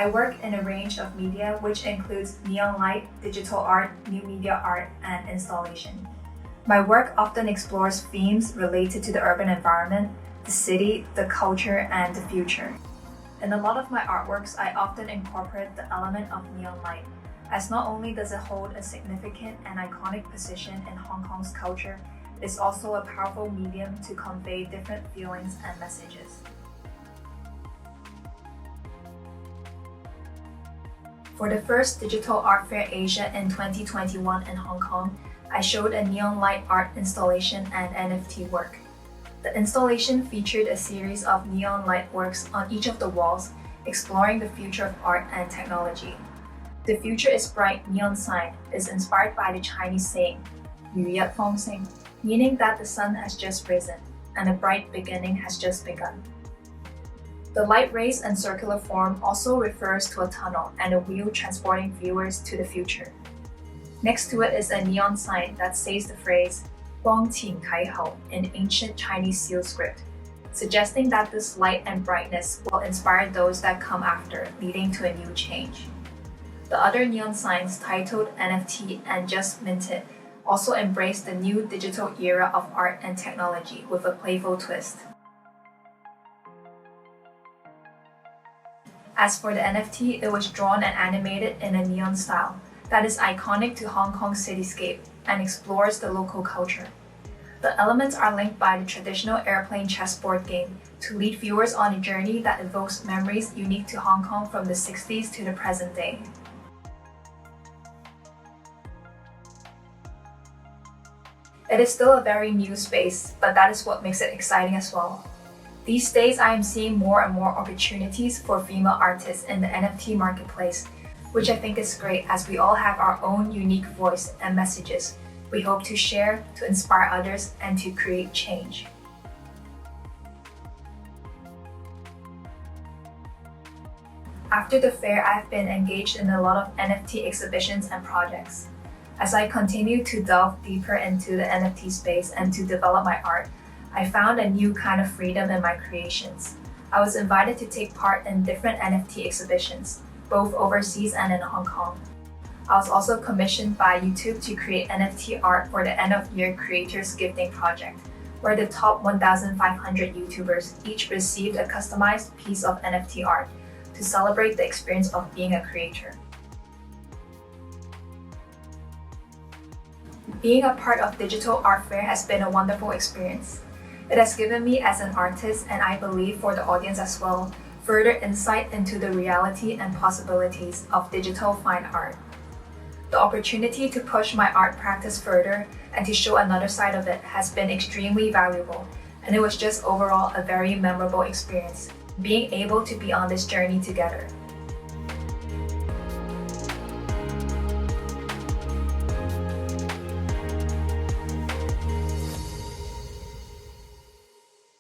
I work in a range of media which includes neon light, digital art, new media art, and installation. My work often explores themes related to the urban environment, the city, the culture, and the future. In a lot of my artworks, I often incorporate the element of neon light, as not only does it hold a significant and iconic position in Hong Kong's culture, it's also a powerful medium to convey different feelings and messages. For the first Digital Art Fair Asia in 2021 in Hong Kong, I showed a neon light art installation and NFT work. The installation featured a series of neon light works on each of the walls, exploring the future of art and technology. The future is bright neon sign is inspired by the Chinese saying, 如日方升, meaning that the sun has just risen and a bright beginning has just begun. The light rays and circular form also refers to a tunnel and a wheel transporting viewers to the future. Next to it is a neon sign that says the phrase 光前啟後 in ancient Chinese seal script, suggesting that this light and brightness will inspire those that come after, leading to a new change. The other neon signs titled NFT and Just Minted also embrace the new digital era of art and technology with a playful twist. As for the NFT, it was drawn and animated in a neon style that is iconic to Hong Kong's cityscape and explores the local culture. The elements are linked by the traditional airplane chessboard game to lead viewers on a journey that evokes memories unique to Hong Kong from the 60s to the present day. It is still a very new space, but that is what makes it exciting as well. These days, I am seeing more and more opportunities for female artists in the NFT marketplace, which I think is great as we all have our own unique voice and messages we hope to share to inspire others and to create change. After the fair, I've been engaged in a lot of NFT exhibitions and projects. As I continue to delve deeper into the NFT space and to develop my art, I found a new kind of freedom in my creations. I was invited to take part in different NFT exhibitions, both overseas and in Hong Kong. I was also commissioned by YouTube to create NFT art for the end-of-year Creators Gifting Project, where the top 1,500 YouTubers each received a customized piece of NFT art to celebrate the experience of being a creator. Being a part of Digital Art Fair has been a wonderful experience. It has given me as an artist, and I believe for the audience as well, further insight into the reality and possibilities of digital fine art. The opportunity to push my art practice further and to show another side of it has been extremely valuable, and it was just overall a very memorable experience, being able to be on this journey together.